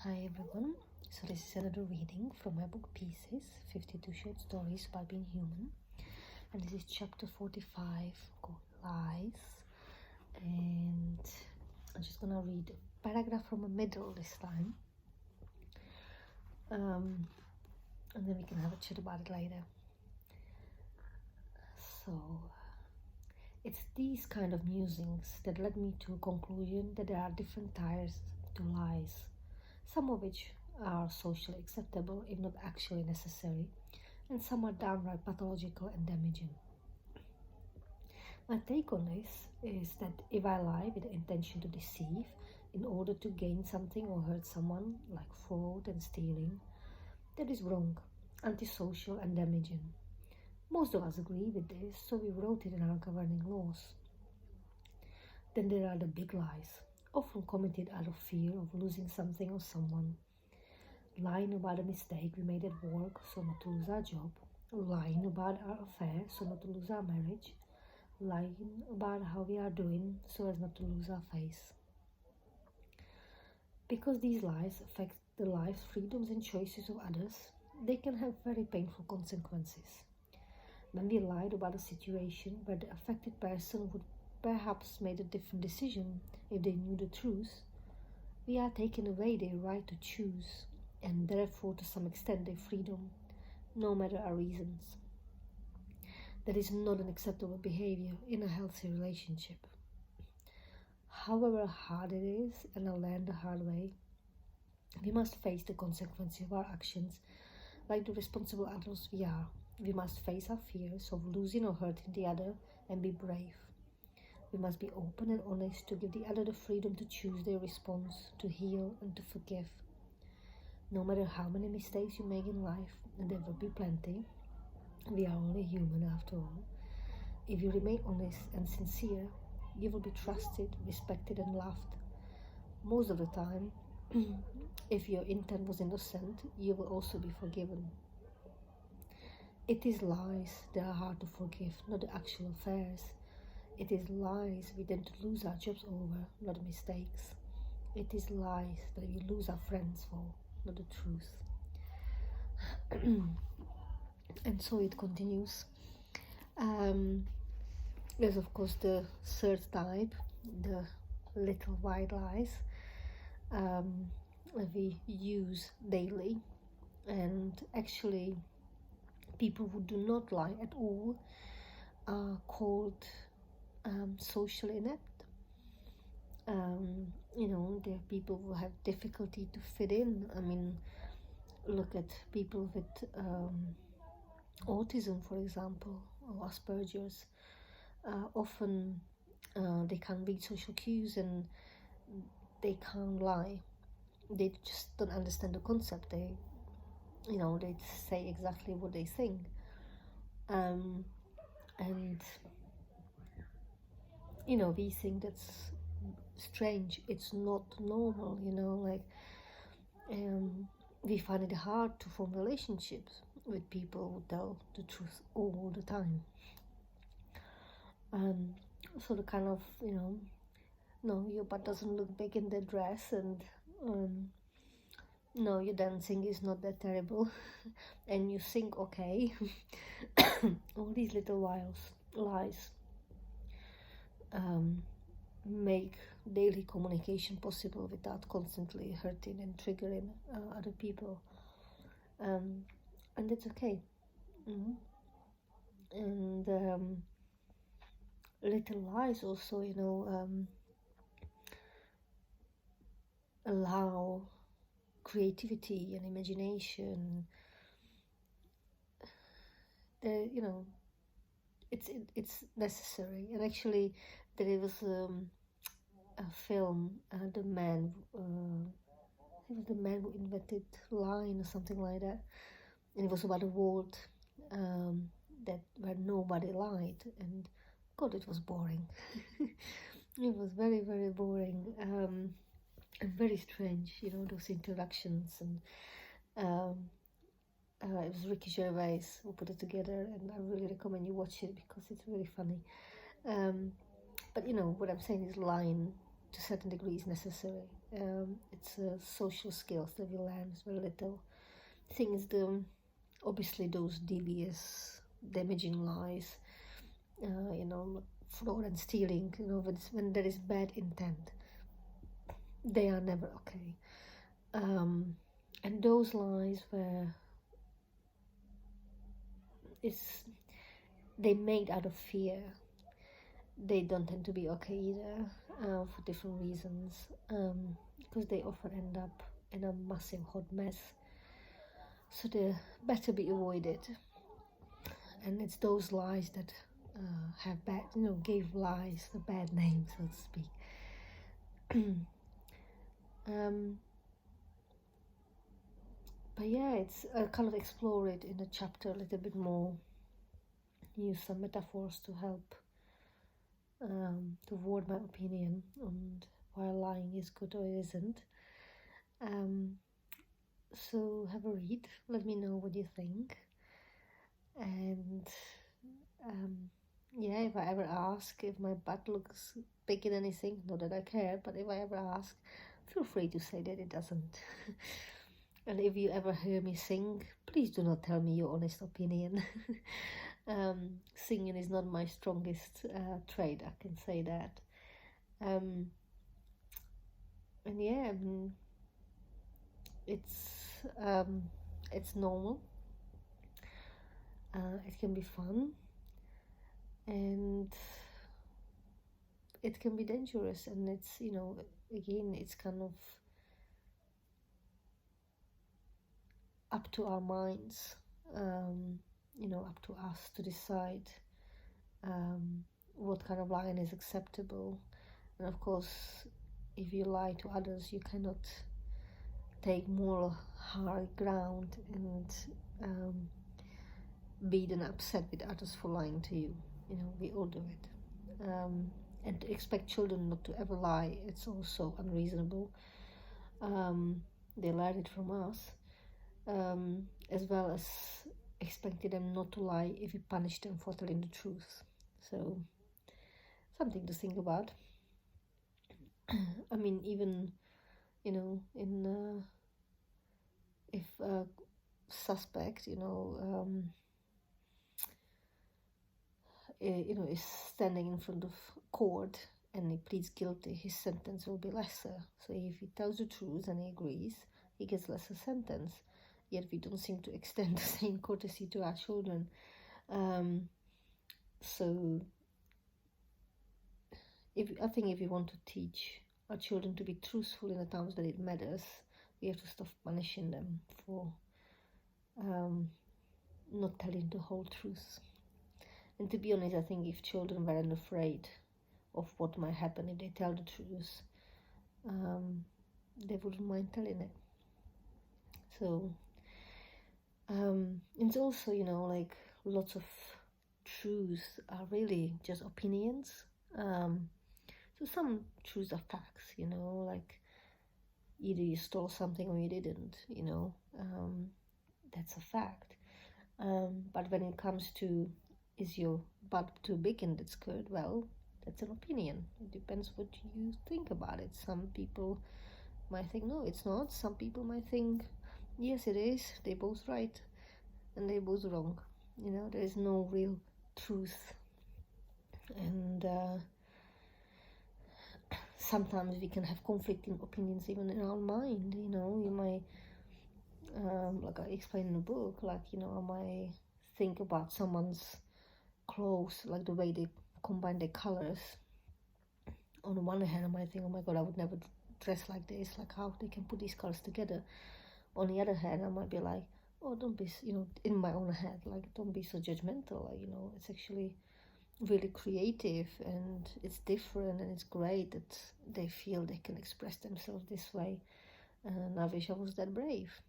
Hi everyone. So this is another reading from my book Pieces, 52 Short Stories about Being Human. And this is chapter 45 called Lies. And I'm just gonna read a paragraph from the middle this time. And then we can have a chat about it later. So it's these kind of musings that led me to a conclusion that there are different types to lies, some of which are socially acceptable if not actually necessary, and some are downright pathological and damaging. My take on this is that if I lie with the intention to deceive in order to gain something or hurt someone, like fraud and stealing, that is wrong, antisocial and damaging. Most of us agree with this, so we wrote it in our governing laws. Then there are the big lies, often committed out of fear of losing something or someone. Lying about a mistake we made at work so not to lose our job, lying about our affair so not to lose our marriage, lying about how we are doing so as not to lose our face. Because these lies affect the lives, freedoms and choices of others, they can have very painful consequences. When we lied about a situation where the affected person would perhaps made a different decision if they knew the truth, we are taking away their right to choose, and therefore to some extent their freedom, no matter our reasons. That is not an acceptable behavior in a healthy relationship. However hard it is, and I learned the hard way, we must face the consequences of our actions like the responsible adults we are. We must face our fears of losing or hurting the other and be brave. We must be open and honest to give the other the freedom to choose their response, to heal and to forgive. No matter how many mistakes you make in life, and there will be plenty, we are only human after all. If you remain honest and sincere, you will be trusted, respected and loved. Most of the time, if your intent was innocent, you will also be forgiven. It is lies that are hard to forgive, not the actual affairs. It is lies we tend to lose our jobs over, not mistakes. It is lies that we lose our friends for, not the truth. And so it continues. There's of course the third type, the little white lies, that we use daily, and actually people who do not lie at all are called socially inept. There are people who have difficulty to fit in. I mean, look at people with autism, for example, or Asperger's. Often they can't read social cues and they can't lie. They just don't understand the concept. They say exactly what they think. And we think that's strange. It's not normal, we find it hard to form relationships with people who tell the truth all the time. So the kind of, no, your butt doesn't look big in the dress, and no, your dancing is not that terrible, and you sing okay. All these little lies make daily communication possible without constantly hurting and triggering other people, and that's okay. And little lies also, allow creativity and imagination. It's necessary. And actually, there was a film, the man who invented lying or something like that, and it was about a world where nobody lied, and God, it was boring. It was very, very boring, and very strange, those introductions, and it was Ricky Gervais who put it together, and I really recommend you watch it because it's really funny. But what I'm saying is lying to a certain degree is necessary. It's social skills that we learn as very little. Things, obviously those devious, damaging lies, fraud and stealing, when there is bad intent, they are never okay. And those lies where they made out of fear, they don't tend to be okay either, for different reasons, because they often end up in a massive hot mess. So they better be avoided. And it's those lies that have bad, gave lies a bad name, so to speak. But yeah, it's kind of explore it in the chapter a little bit more. Use some metaphors to help to word my opinion on why lying is good or isn't. So have a read. Let me know what you think. And yeah, if I ever ask if my butt looks big in anything, not that I care, but if I ever ask, feel free to say that it doesn't. And if you ever hear me sing, please do not tell me your honest opinion. Singing is not my strongest trait, I can say that. And yeah, it's normal. It can be fun, and it can be dangerous, and it's, again, it's kind of up to our minds, up to us to decide what kind of lying is acceptable. And of course, if you lie to others, you cannot take moral high ground and be then upset with others for lying to you. We all do it. And to expect children not to ever lie, it's also unreasonable. They learn it from us, as well as expecting them not to lie if we punish them for telling the truth. So, something to think about. I mean, even, if a suspect, is standing in front of court and he pleads guilty, his sentence will be lesser. So if he tells the truth and he agrees, he gets lesser sentence. Yet we don't seem to extend the same courtesy to our children. So I think if we want to teach our children to be truthful in the times that it matters, we have to stop punishing them for not telling the whole truth. And to be honest, I think if children weren't afraid of what might happen if they tell the truth, they wouldn't mind telling it. So, it's also, like, lots of truths are really just opinions. So some truths are facts, like either you stole something or you didn't, that's a fact. But when it comes to, is your butt too big in that skirt? Well, that's an opinion. It depends what you think about it. Some people might think, no, it's not. Some people might think, yes, it is. They're both right and they're both wrong. There is no real truth. And sometimes we can have conflicting opinions even in our mind. You might, like I explained in the book, like, I might think about someone's clothes, like the way they combine their colors. On the one hand, I might think, oh my god, I would never dress like this, like how they can put these colors together. On the other hand, I might be like, oh, don't be, in my own head, like, don't be so judgmental, like, it's actually really creative and it's different and it's great that they feel they can express themselves this way, and I wish I was that brave.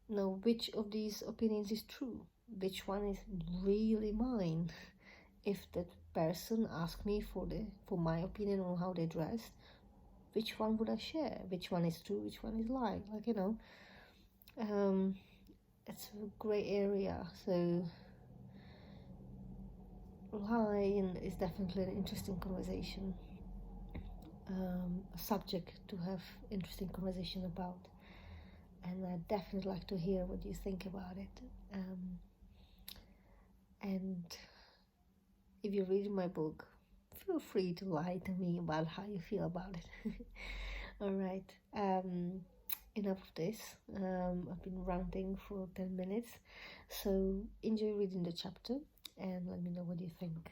Now, which of these opinions is true? Which one is really mine? If that person asked me for my opinion on how they dressed, which one would I share? Which one is true? Which one is lie? Like, it's a gray area. So lying is definitely an interesting conversation. a subject to have interesting conversation about, and I'd definitely like to hear what you think about it. And if you're reading my book, feel free to lie to me about how you feel about it. All right. Enough of this. I've been ranting for 10 minutes, so enjoy reading the chapter and let me know what you think.